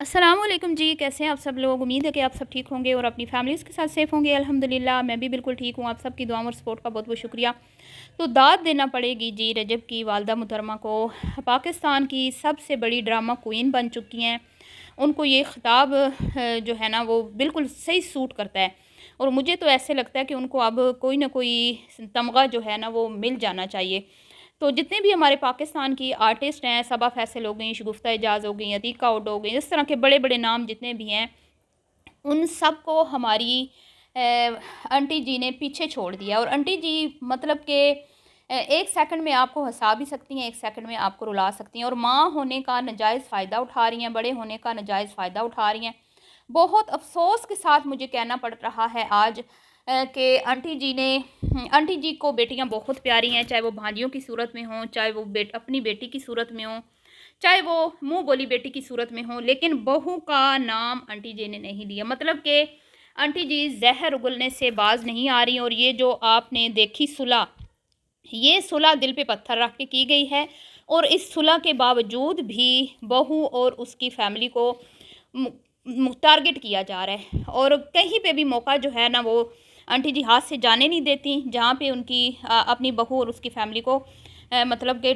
अस्सलामुअलैकुम जी, कैसे हैं आप सब लोग। उम्मीद है कि आप सब ठीक होंगे और अपनी फैमिलीज़ के साथ सेफ़ होंगे। अल्हम्दुलिल्लाह मैं भी बिल्कुल ठीक हूँ। आप सब की दुआओं और सपोर्ट का बहुत बहुत शुक्रिया। तो दाद देना पड़ेगी जी रजब की वालदा मुहतरमा को। पाकिस्तान की सबसे बड़ी ड्रामा क्वीन बन चुकी हैं। उनको ये खिताब जो है ना वो बिल्कुल सही सूट करता है और मुझे तो ऐसे लगता है कि उनको अब कोई ना कोई तमगा जो है ना वो मिल जाना चाहिए। तो जितने भी हमारे पाकिस्तान की आर्टिस्ट हैं, सबा फैसल हो गई, शगुफ्ता एजाज हो गई, अतीका उड हो गई, इस तरह के बड़े बड़े नाम जितने भी हैं, उन सब को हमारी आंटी जी ने पीछे छोड़ दिया। और आंटी जी मतलब कि एक सेकंड में आपको हंसा भी सकती हैं, एक सेकंड में आपको रुला सकती हैं। और माँ होने का नाजायज़ फ़ायदा उठा रही हैं, बड़े होने का नाजायज़ फ़ायदा उठा रही हैं। बहुत अफ़सोस के साथ मुझे कहना पड़ रहा है आज कि आंटी जी को बेटियां बहुत प्यारी हैं, चाहे वो भांजियों की सूरत में हों, चाहे वो अपनी बेटी की सूरत में हों, चाहे वो मुंह बोली बेटी की सूरत में हो, लेकिन बहू का नाम आंटी जी ने नहीं लिया। मतलब कि आंटी जी जहर उगलने से बाज नहीं आ रही। और ये जो आपने देखी सुलह, ये सुलह दिल पे पत्थर रख के की गई है। और इस सुलह के बावजूद भी बहू और उसकी फैमिली को टारगेट किया जा रहा है और कहीं पे भी मौका जो है ना वो आंटी जी हाथ से जाने नहीं देती, जहाँ पे उनकी अपनी बहू और उसकी फैमिली को मतलब कि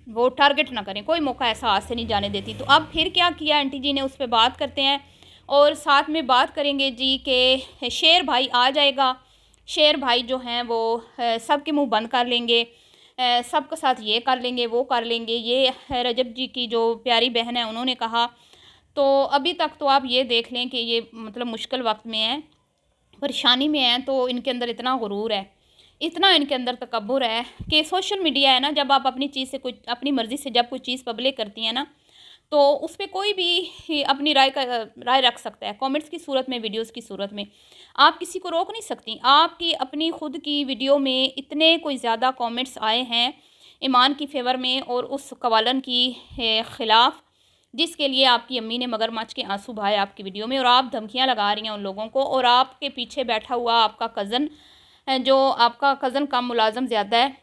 वो टारगेट ना करें, कोई मौका ऐसा हाथ से नहीं जाने देती। तो अब फिर क्या किया आंटी जी ने, उस पर बात करते हैं और साथ में बात करेंगे जी कि शेर भाई आ जाएगा। शेर भाई जो हैं वो सबके मुंह बंद कर लेंगे, सबके साथ ये कर लेंगे वो कर लेंगे। ये रजब जी की जो प्यारी बहन है उन्होंने कहा। तो अभी तक तो आप ये देख लें कि ये मतलब मुश्किल वक्त में हैं, परेशानी में हैं, तो इनके अंदर इतना गुरूर है, इतना इनके अंदर तकब्बुर है कि सोशल मीडिया है ना, जब आप अपनी चीज़ से कुछ अपनी मर्ज़ी से जब कोई चीज़ पब्लिक करती हैं ना, तो उस पर कोई भी अपनी राय रख सकता है, कमेंट्स की सूरत में, वीडियोस की सूरत में। आप किसी को रोक नहीं सकती। आपकी अपनी खुद की वीडियो में इतने कोई ज़्यादा कमेंट्स आए हैं ईमान की फेवर में और उस कवालन की ख़िलाफ़, जिसके लिए आपकी अम्मी ने मगरमच्छ के आंसू बहाए आपकी वीडियो में, और आप धमकियां लगा रही हैं उन लोगों को। और आपके पीछे बैठा हुआ आपका कज़न, जो आपका कज़न कम मुलाज़म ज़्यादा है,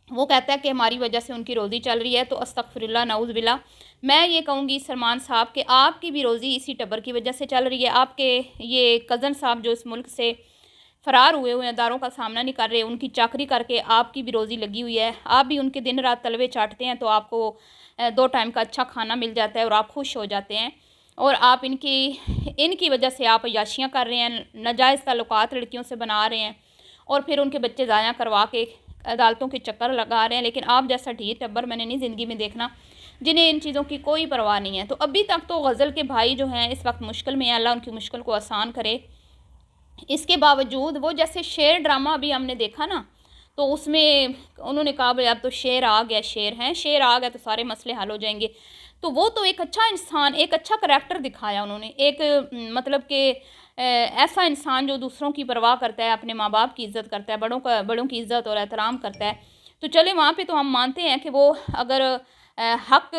वो कहता है कि हमारी वजह से उनकी रोज़ी चल रही है। तो अस्तगफिरुल्लाह नऊज़ बिल्लाह। मैं ये कहूँगी सलमान साहब कि आपकी भी रोज़ी इसी टब्बर की वजह से चल रही है। आपके ये कज़न साहब जो इस मुल्क से फ़रार हुए हुए हैं, दारों का सामना नहीं कर रहे, उनकी चाकरी करके आपकी भी रोज़ी लगी हुई है। आप भी उनके दिन रात तलवे चाटते हैं, तो आपको 2 टाइम का अच्छा खाना मिल जाता है और आप खुश हो जाते हैं। और आप इनकी इनकी वजह से आप अय्याशियाँ कर रहे हैं, नाजायज़ ताल्लुकात लड़कियों से बना रहे हैं और फिर उनके बच्चे ज़ाया करवा के अदालतों के चक्कर लगा रहे हैं। लेकिन आप जैसा ढीठ टब्बर मैंने नहीं ज़िंदगी में देखना, जिन्हें इन चीज़ों की कोई परवाह नहीं है। तो अभी तक तो गज़ल के भाई जो हैं इस वक्त मुश्किल में है, अल्लाह उनकी मुश्किल को आसान करे। इसके बावजूद वो जैसे शेर ड्रामा अभी हमने देखा ना, तो उसमें उन्होंने कहा भाई अब तो शेर आ गया, शेर हैं, शेर आ गया तो सारे मसले हल हो जाएंगे। तो वो तो एक अच्छा इंसान, एक अच्छा करैक्टर दिखाया उन्होंने, एक मतलब कि ऐसा इंसान जो दूसरों की परवाह करता है, अपने माँ बाप की इज़्ज़त करता है, बड़ों की इज़्ज़त और एहतराम करता है। तो चले वहाँ पे तो हम मानते हैं कि वो अगर हक़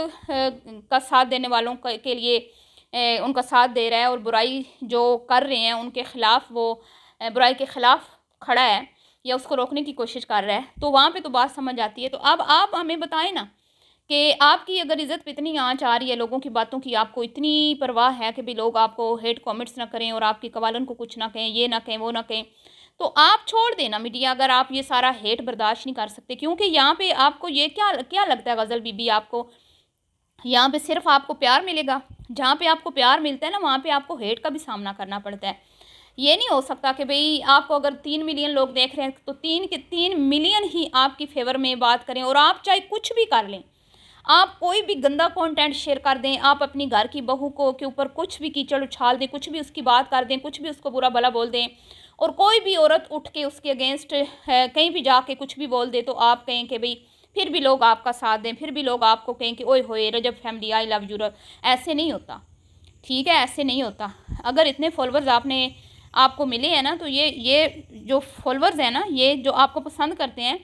का साथ देने वालों के लिए उनका साथ दे रहा है और बुराई जो कर रहे हैं उनके ख़िलाफ़ वो बुराई के ख़िलाफ़ खड़ा है या उसको रोकने की कोशिश कर रहा है, तो वहाँ पे तो बात समझ आती है। तो अब आप हमें बताएं ना कि आपकी अगर इज़्ज़त पे इतनी आँच आ रही है, लोगों की बातों की आपको इतनी परवाह है कि भी लोग आपको हेट कमेंट्स ना करें और आपकी कवालन को कुछ ना कहें, ये ना कहें, वो ना कहें, तो आप छोड़ देना मीडिया, अगर आप ये सारा हेट बर्दाश्त नहीं कर सकते। क्योंकि यहाँ पे आपको ये क्या क्या लगता है गज़ल बीबी, आपको यहाँ पे सिर्फ आपको प्यार मिलेगा? जहाँ पे आपको प्यार मिलता है ना, वहाँ पे आपको हेट का भी सामना करना पड़ता है। ये नहीं हो सकता कि भई आपको अगर 3 मिलियन लोग देख रहे हैं, तो 3 के 3 मिलियन ही आपकी फ़ेवर में बात करें और आप चाहे कुछ भी कर लें। आप कोई भी गंदा कंटेंट शेयर कर दें, आप अपनी घर की बहू को के ऊपर कुछ भी कीचड़ उछाल दें, कुछ भी उसकी बात कर दें, कुछ भी उसको बुरा भला बोल दें और कोई भी औरत उठ के उसके अगेंस्ट कहीं भी जाके कुछ भी बोल दे, तो आप कहें कि भई फिर भी लोग आपका साथ दें, फिर भी लोग आपको कहें कि ओए होए रजब फैमिली आई लव यू। ऐसे नहीं होता, ठीक है, ऐसे नहीं होता। अगर इतने फॉलोवर्स आपको मिले हैं ना, तो ये जो फॉलोवर्स हैं ना, ये जो आपको पसंद करते हैं,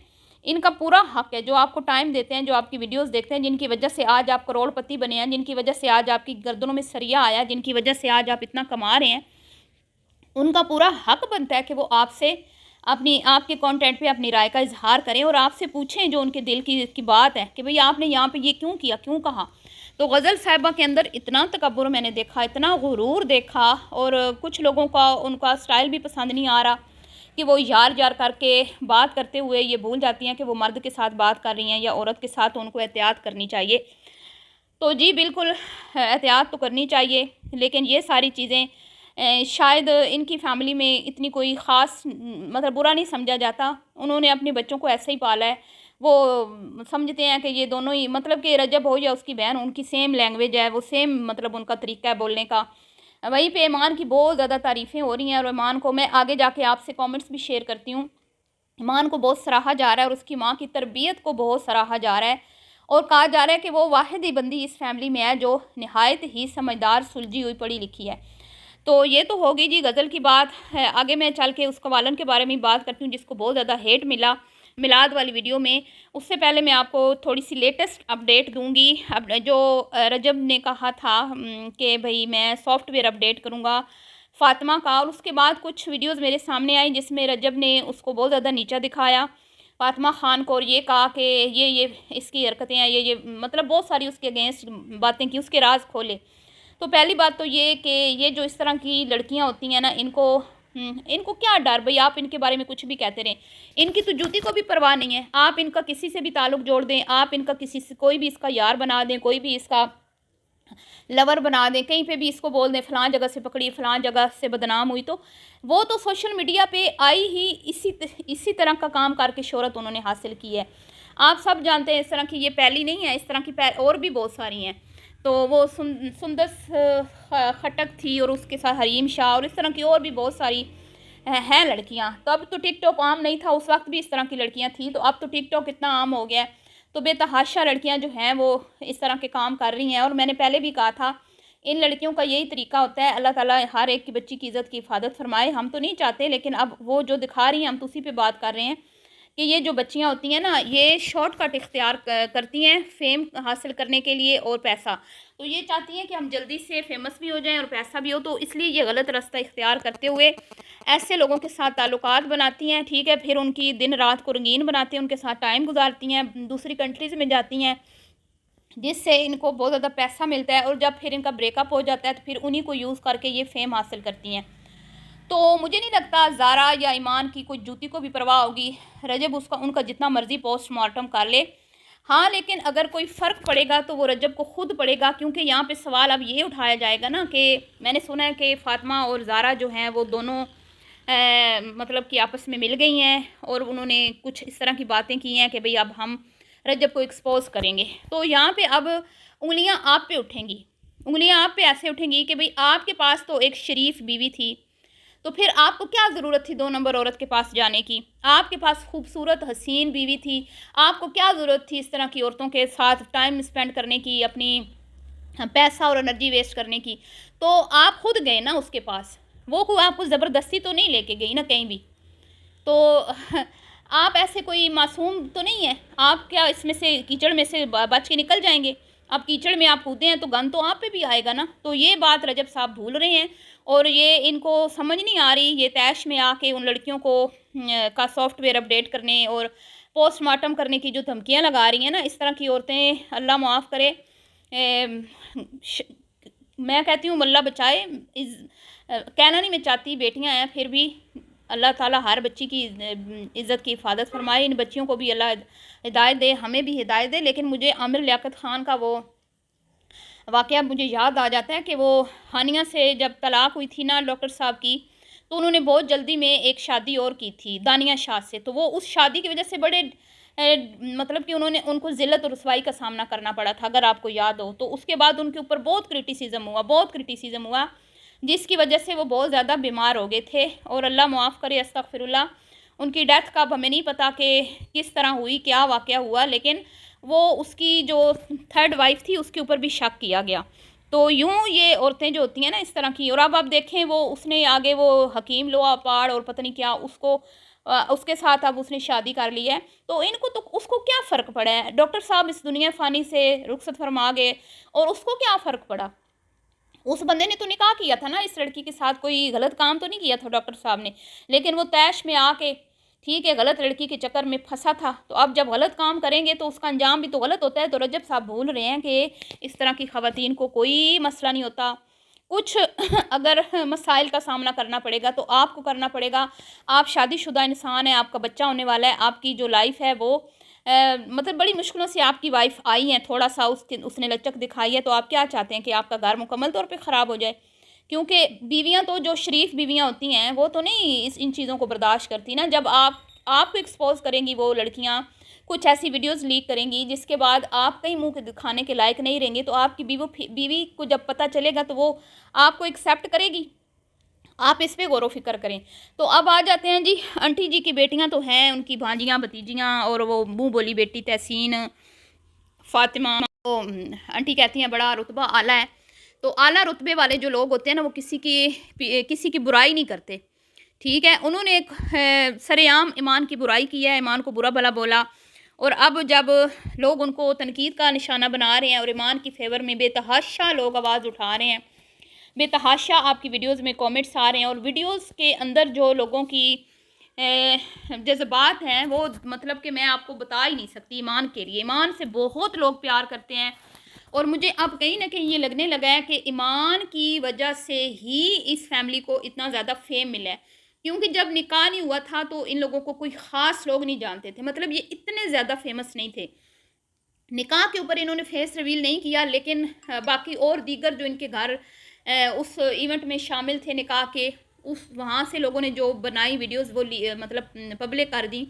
इनका पूरा हक है, जो आपको टाइम देते हैं, जो आपकी वीडियोस देखते हैं, जिनकी वजह से आज आप करोड़पति बने हैं, जिनकी वजह से आज आपकी गर्दनों में सरिया आया, जिनकी वजह से आज आप इतना कमा रहे हैं, उनका पूरा हक बनता है कि वो आपसे अपनी आपके कंटेंट पे अपनी राय का इजहार करें और आपसे पूछें जो उनके दिल की बात है कि भई आपने यहाँ पे ये क्यों किया, क्यों कहा। तो गज़ल साहिबा के अंदर इतना तकब्बुर मैंने देखा, इतना गुरूर देखा, और कुछ लोगों का उनका स्टाइल भी पसंद नहीं आ रहा कि वो यार यार करके बात करते हुए ये भूल जाती हैं कि वो मर्द के साथ बात कर रही हैं या औरत के साथ, उनको एहतियात करनी चाहिए। तो जी बिल्कुल एहतियात तो करनी चाहिए, लेकिन ये सारी चीज़ें शायद इनकी फ़ैमिली में इतनी कोई ख़ास मतलब बुरा नहीं समझा जाता। उन्होंने अपने बच्चों को ऐसे ही पाला है। वो समझते हैं कि ये दोनों ही, मतलब कि रजब हो या उसकी बहन, उनकी सेम लैंग्वेज है, वो सेम मतलब उनका तरीका है बोलने का। वहीं पे ईमान की बहुत ज़्यादा तारीफ़ें हो रही हैं, और ईमान को मैं आगे जाके आपसे कमेंट्स भी शेयर करती हूँ। ईमान को बहुत सराहा जा रहा है, और उसकी माँ की तरबियत को बहुत सराहा जा रहा है, और कहा जा रहा है कि वो वाहिद ही बंदी इस फैमिली में है जो नहायत ही समझदार, सुलझी हुई, पढ़ी लिखी है। तो ये तो होगी जी गज़ल की बात है। आगे मैं चल के उस कवालन के बारे में बात करती हूँ जिसको बहुत ज़्यादा हेट मिला मिलाद वाली वीडियो में। उससे पहले मैं आपको थोड़ी सी लेटेस्ट अपडेट दूंगी। अब जो रजब ने कहा था कि भाई मैं सॉफ्टवेयर अपडेट करूँगा फ़ातिमा का, और उसके बाद कुछ वीडियोस मेरे सामने आई जिसमें रजब ने उसको बहुत ज़्यादा नीचा दिखाया फ़ातिमा ख़ान को, और ये कहा कि ये इसकी हरकतें हैं, ये मतलब बहुत सारी उसके अगेंस्ट बातें की, उसके राज खोले। तो पहली बात तो ये कि ये जो इस तरह की लड़कियां होती हैं ना, इनको क्या डर, भाई आप इनके बारे में कुछ भी कहते रहें, इनकी तो जूती को भी परवाह नहीं है। आप इनका किसी से भी ताल्लुक़ जोड़ दें, आप इनका किसी से कोई भी इसका यार बना दें, कोई भी इसका लवर बना दें, कहीं पे भी इसको बोल दें फ़लाँ जगह से पकड़ी, फ़लाँ जगह से बदनाम हुई, तो वो तो सोशल मीडिया पे आई ही इसी तरह का काम करके शोहरत उन्होंने हासिल की है। आप सब जानते हैं इस तरह की ये पहली नहीं है, इस तरह की और भी बहुत सारी हैं। तो वो सुंदस खटक थी, और उसके साथ हरीम शाह, और इस तरह की और भी बहुत सारी हैं लड़कियां। तो अब तो टिकटॉक आम नहीं था, उस वक्त भी इस तरह की लड़कियां थी, तो अब तो टिकटॉक इतना आम हो गया है। तो बेतहाशा लड़कियां जो हैं वो इस तरह के काम कर रही हैं, और मैंने पहले भी कहा था इन लड़कियों का यही तरीका होता है। अल्लाह ताला हर एक की बच्ची की इज़्ज़त की हिफाजत फरमाए। हम तो नहीं चाहते, लेकिन अब वो जो दिखा रही हैं हम तो उसी पे बात कर रहे हैं कि ये जो बच्चियां होती हैं ना, ये शॉर्टकट इख्तियार करती हैं फेम हासिल करने के लिए और पैसा। तो ये चाहती हैं कि हम जल्दी से फेमस भी हो जाएं और पैसा भी हो, तो इसलिए ये गलत रास्ता इख्तियार करते हुए ऐसे लोगों के साथ ताल्लुकात बनाती हैं, ठीक है। फिर उनकी दिन रात को रंगीन बनाती हैं, उनके साथ टाइम गुजारती हैं, दूसरी कंट्रीज़ में जाती हैं, जिससे इनको बहुत ज़्यादा पैसा मिलता है, और जब फिर इनका ब्रेकअप हो जाता है तो फिर उन्हीं को यूज़ करके ये फेम हासिल करती हैं। तो मुझे नहीं लगता ज़ारा या ईमान की कोई जूती को भी परवाह होगी। रजब उनका जितना मर्ज़ी पोस्टमार्टम कर ले, हाँ, लेकिन अगर कोई फ़र्क पड़ेगा तो वो रजब को खुद पड़ेगा, क्योंकि यहाँ पे सवाल अब ये उठाया जाएगा ना कि मैंने सुना है कि फ़ातिमा और ज़ारा जो हैं वो दोनों मतलब कि आपस में मिल गई हैं, और उन्होंने कुछ इस तरह की बातें की हैं कि भाई अब हम रजब को एक्सपोज करेंगे। तो यहाँ पे अब उंगलियाँ आप पे उठेंगी, उंगलियाँ आप पे ऐसे उठेंगी कि भाई आपके पास तो एक शरीफ बीवी थी, तो फिर आपको क्या ज़रूरत थी 2 नंबर औरत के पास जाने की? आपके पास खूबसूरत हसीन बीवी थी, आपको क्या ज़रूरत थी इस तरह की औरतों के साथ टाइम स्पेंड करने की, अपनी पैसा और एनर्जी वेस्ट करने की? तो आप खुद गए ना उसके पास, वो कोई आपको ज़बरदस्ती तो नहीं लेके गई ना कहीं भी। तो आप ऐसे कोई मासूम तो नहीं है, आप क्या इसमें से कीचड़ में से बच के निकल जाएंगे? अब कीचड़ में आप कूदे हैं तो गंद तो आप पे भी आएगा ना। तो ये बात रजब साहब भूल रहे हैं, और ये इनको समझ नहीं आ रही। ये तैश में आके उन लड़कियों को का सॉफ्टवेयर अपडेट करने और पोस्टमार्टम करने की जो धमकियां लगा रही हैं ना, इस तरह की औरतें अल्लाह माफ़ करे। मैं कहती हूँ अल्लाह बचाए। कहना नहीं मैं चाहती, बेटियां हैं, फिर भी अल्लाह ताला हर बच्ची की इज़्ज़त की हिफाजत फरमाए। इन बच्चियों को भी अल्लाह हिदायत दे, हमें भी हिदायत दे। लेकिन मुझे आमिर लियाकत ख़ान का वो वाक़या मुझे याद आ जाता है कि वो हानिया से जब तलाक हुई थी ना डॉक्टर साहब की, तो उन्होंने बहुत जल्दी में एक शादी और की थी दानिया शाह से। तो वो उस शादी की वजह से बड़े मतलब कि उनको ज़िल्लत और रुसवाई का सामना करना पड़ा था, अगर आपको याद हो। तो उसके बाद उनके ऊपर बहुत क्रिटिसिज़म हुआ, जिसकी वजह से वो बहुत ज़्यादा बीमार हो गए थे, और अल्लाह मुआफ़ करे, अस्तग़फ़िरुल्लाह। उनकी डेथ का अब हमें नहीं पता कि किस तरह हुई, क्या वाक़या हुआ, लेकिन वो उसकी जो थर्ड वाइफ थी उसके ऊपर भी शक किया गया। तो यूँ ये औरतें जो होती हैं ना इस तरह की, और अब आप देखें वो उसने आगे वो हकीम लोहा पाड़ और पता नहीं क्या उसके साथ अब उसने शादी कर ली है। तो इनको तो उसको क्या फ़र्क पड़ा है? डॉक्टर साहब इस दुनिया फ़ानी से रुखसत फरमा गए, और उसको क्या फ़र्क पड़ा? उस बंदे ने तो निकाह किया था ना इस लड़की के साथ, कोई गलत काम तो नहीं किया था डॉक्टर साहब ने। लेकिन वो तैश में आके, ठीक है, गलत लड़की के चक्कर में फंसा था, तो अब जब गलत काम करेंगे तो उसका अंजाम भी तो गलत होता है। तो रजब साहब भूल रहे हैं कि इस तरह की ख़वातीन को कोई मसला नहीं होता। कुछ अगर मसाइल का सामना करना पड़ेगा तो आपको करना पड़ेगा। आप शादीशुदा इंसान हैं, आपका बच्चा होने वाला है, आपकी जो लाइफ है वो मतलब बड़ी मुश्किलों से आपकी वाइफ आई है, थोड़ा सा उसने लचक दिखाई है, तो आप क्या चाहते हैं कि आपका घर मुकम्मल तौर पे ख़राब हो जाए? क्योंकि बीवियां तो जो शरीफ बीवियां होती हैं वो तो नहीं इन चीज़ों को बर्दाश्त करती ना। जब आपको एक्सपोज करेंगी वो लड़कियां, कुछ ऐसी वीडियोस लीक करेंगी जिसके बाद आप कहीं मुंह के दिखाने के लायक नहीं रहेंगे, तो आपकी बीवी को जब पता चलेगा तो वो आपको एक्सेप्ट करेगी? आप इस पे गौर फिक्र करें। तो अब आ जाते हैं जी, आंटी जी की बेटियां तो हैं, उनकी भांजियां भतीजियां, और वो मुँह बोली बेटी तहसीन फ़ातिमा। तो आंटी कहती हैं बड़ा रुतबा आला है। तो आला रुतबे वाले जो लोग होते हैं ना, वो किसी की बुराई नहीं करते, ठीक है। उन्होंने एक सरेआम ईमान की बुराई की है, ईमान को बुरा भला बोला, और अब जब लोग उनको तनकीद का निशाना बना रहे हैं और ईमान की फेवर में बेतहाशा लोग आवाज़ उठा रहे हैं, बेतहाशा आपकी वीडियोस में कमेंट्स आ रहे हैं, और वीडियोस के अंदर जो लोगों की जज्बात हैं वो मतलब कि मैं आपको बता ही नहीं सकती। ईमान के लिए, ईमान से बहुत लोग प्यार करते हैं, और मुझे अब कहीं ना कहीं ये लगने लगा है कि ईमान की वजह से ही इस फैमिली को इतना ज़्यादा फेम मिला है। क्योंकि जब निकाह नहीं हुआ था तो इन लोगों को कोई ख़ास लोग नहीं जानते थे, मतलब ये इतने ज़्यादा फेमस नहीं थे। निकाह के ऊपर इन्होंने फेस रिवील नहीं किया, लेकिन बाकी और दीगर जो इनके घर उस इवेंट में शामिल थे निकाह के, उस वहाँ से लोगों ने जो बनाई वीडियोस वो मतलब पब्लिक कर दी।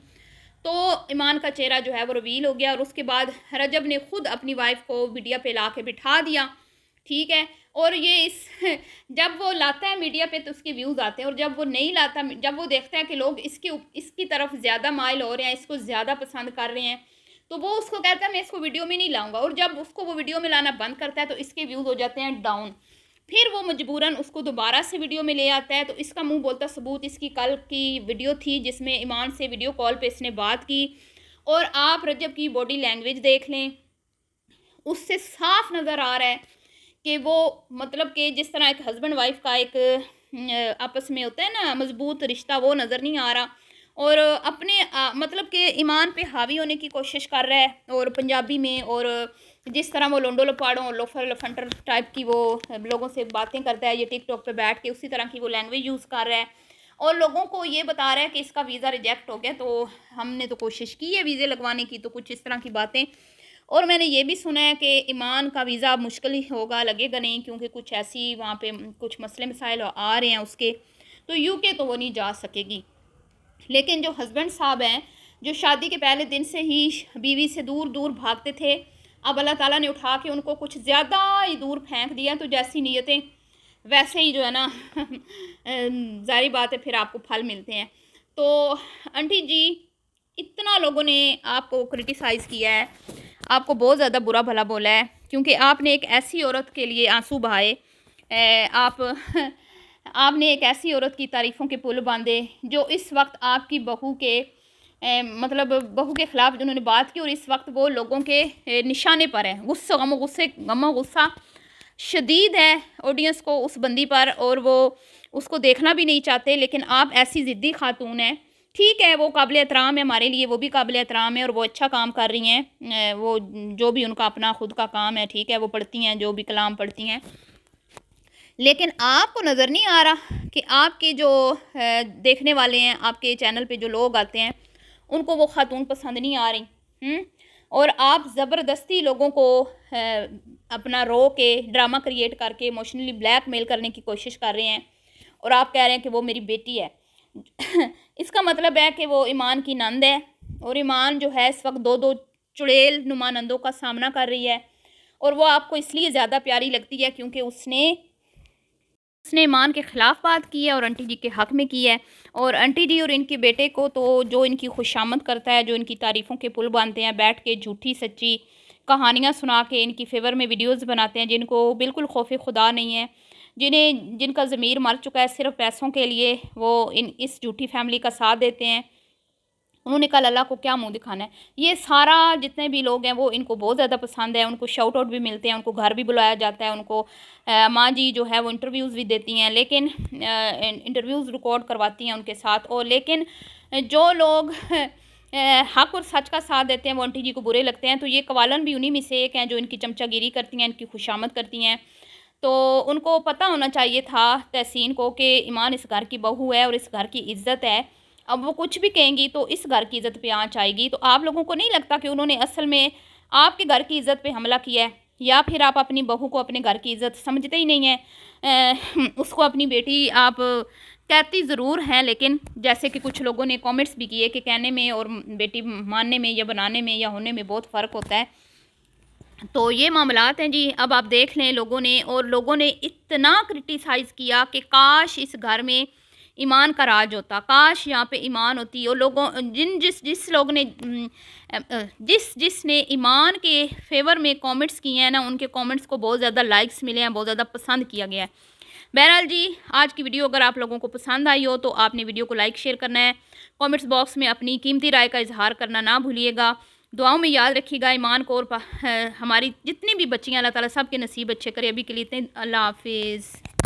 तो ईमान का चेहरा जो है वो रिवील हो गया, और उसके बाद रजब ने खुद अपनी वाइफ को मीडिया पे ला के बिठा दिया, ठीक है। और ये जब वो लाता है मीडिया पे तो उसके व्यूज़ आते हैं, और जब वो नहीं लाता, जब वो देखता है कि लोग इसकी तरफ ज़्यादा माइल हो रहे हैं, इसको ज़्यादा पसंद कर रहे हैं, तो वो उसको कहता है मैं इसको वीडियो में नहीं लाऊंगा, और जब उसको वो वीडियो में लाना बंद करता है तो इसके व्यूज़ हो जाते हैं डाउन। फिर वो मजबूरन उसको दोबारा से वीडियो में ले आता है, तो इसका मुंह बोलता सबूत, इसकी कल की वीडियो थी जिसमें ईमान से वीडियो कॉल पे इसने बात की, और आप रजब की बॉडी लैंग्वेज देख लें, उससे साफ नज़र आ रहा है कि वो मतलब कि जिस तरह एक हस्बैंड वाइफ का एक आपस में होता है ना मजबूत रिश्ता, वो नज़र नहीं आ रहा, और अपने मतलब कि ईमान पे हावी होने की कोशिश कर रहा है, और पंजाबी में, और जिस तरह वो लोंडो लपाड़ों लोफर लफंटर टाइप की वो लोगों से बातें करता है ये टिकटॉक पे बैठ के, उसी तरह की वो लैंग्वेज यूज़ कर रहा है, और लोगों को ये बता रहा है कि इसका वीज़ा रिजेक्ट हो गया, तो हमने तो कोशिश की है वीज़े लगवाने की, तो कुछ इस तरह की बातें। और मैंने ये भी सुना है कि ईमान का वीज़ा अब मुश्किल ही होगा, लगेगा नहीं, क्योंकि कुछ ऐसी वहाँ पे कुछ मसले मसाइल आ रहे हैं उसके, तो यूके तो वो नहीं जा सकेगी। लेकिन जो हस्बैंड साहब हैं, जो शादी के पहले दिन से ही बीवी से दूर दूर भागते थे, अब अल्लाह ताला ने उठा के उनको कुछ ज़्यादा ही दूर फेंक दिया, तो जैसी नीयतें वैसे ही जो है ना ज़ाहिर बात है फिर आपको फल मिलते हैं। तो आंटी जी, इतना लोगों ने आपको क्रिटिसाइज़ किया है, आपको बहुत ज़्यादा बुरा भला बोला है, क्योंकि आपने एक ऐसी औरत के लिए आंसू बहाए, आप आपने एक ऐसी औरत की तारीफ़ों के पुल बांधे जो इस वक्त आपकी बहू के मतलब बहू के ख़िलाफ़ जिन्होंने बात की, और इस वक्त वो लोगों के निशाने पर है। गम गुस्सा शदीद है ऑडियंस को उस बंदी पर, और वो उसको देखना भी नहीं चाहते, लेकिन आप ऐसी ज़िद्दी खातून हैं, ठीक है, वो काबिल एहतराम है हमारे लिए, वो भी काबिल एहतराम है, और वो अच्छा काम कर रही हैं, वो जो भी उनका अपना खुद का काम है, ठीक है, वो पढ़ती हैं जो भी कलाम पढ़ती हैं, लेकिन आपको नज़र नहीं आ रहा कि आपके जो देखने वाले हैं, आपके चैनल पे जो लोग आते हैं, उनको वो खातून पसंद नहीं आ रही। और आप ज़बरदस्ती लोगों को अपना रो के ड्रामा क्रिएट करके इमोशनली ब्लैकमेल करने की कोशिश कर रहे हैं, और आप कह रहे हैं कि वो मेरी बेटी है। इसका मतलब है कि वो ईमान की नंद है, और ईमान जो है इस वक्त दो दो चुड़ैल नुमा नंदों का सामना कर रही है, और वो आपको इसलिए ज़्यादा प्यारी लगती है क्योंकि उसने ईमान के ख़िलाफ़ बात की है और आंटी जी के हक़ में की है। और आंटी जी और इनके बेटे को तो जो इनकी खुशामद करता है, जो इनकी तारीफ़ों के पुल बांधते हैं, बैठ के झूठी सच्ची कहानियाँ सुना के इनकी फेवर में वीडियोस बनाते हैं, जिनको बिल्कुल खौफ खुदा नहीं है, जिनका ज़मीर मर चुका है, सिर्फ पैसों के लिए वो इस झूठी फैमिली का साथ देते हैं, उन्होंने कल अल्लाह को क्या मुंह दिखाना है। ये सारा जितने भी लोग हैं वो इनको बहुत ज़्यादा पसंद है, उनको शाउट आउट भी मिलते हैं, उनको घर भी बुलाया जाता है, उनको माँ जी जो है वो इंटरव्यूज़ भी देती हैं, लेकिन इंटरव्यूज़ रिकॉर्ड करवाती हैं उनके साथ। और लेकिन जो लोग हक और सच का साथ देते हैं वो आंटी जी को बुरे लगते हैं। तो ये कवालन भी उन्हीं में से एक हैं जो इनकी चमचागिरी करती हैं, इनकी खुशामद करती हैं। तो उनको पता होना चाहिए था तहसीन को कि ईमान इस घर की बहू है और इस घर की इज़्ज़त है। अब वो कुछ भी कहेंगी तो इस घर की इज़्ज़त पे आँच आएगी। तो आप लोगों को नहीं लगता कि उन्होंने असल में आपके घर की इज़्ज़त पे हमला किया है, या फिर आप अपनी बहू को अपने घर की इज़्ज़त समझते ही नहीं हैं? उसको अपनी बेटी आप कहती ज़रूर हैं, लेकिन जैसे कि कुछ लोगों ने कमेंट्स भी किए कि कहने में और बेटी मानने में या बनाने में या होने में बहुत फ़र्क होता है। तो ये मामलात हैं जी। अब आप देख लें लोगों ने इतना क्रिटिसाइज़ किया कि काश इस घर में ईमान का राज होता, काश यहाँ पे ईमान होती। और लोगों जिस लोग ने जिसने ईमान के फेवर में कमेंट्स किए हैं ना, उनके कमेंट्स को बहुत ज़्यादा लाइक्स मिले हैं, बहुत ज़्यादा पसंद किया गया है। बहरहाल जी, आज की वीडियो अगर आप लोगों को पसंद आई हो तो आपने वीडियो को लाइक शेयर करना है, कमेंट्स बॉक्स में अपनी कीमती राय का इजहार करना ना भूलिएगा। दुआओं में याद रखिएगा ईमान को, और हमारी जितनी भी बच्चियां अल्लाह ताला सब के नसीब अच्छे करे। अभी के लिए इतने, अल्लाह हाफिज़।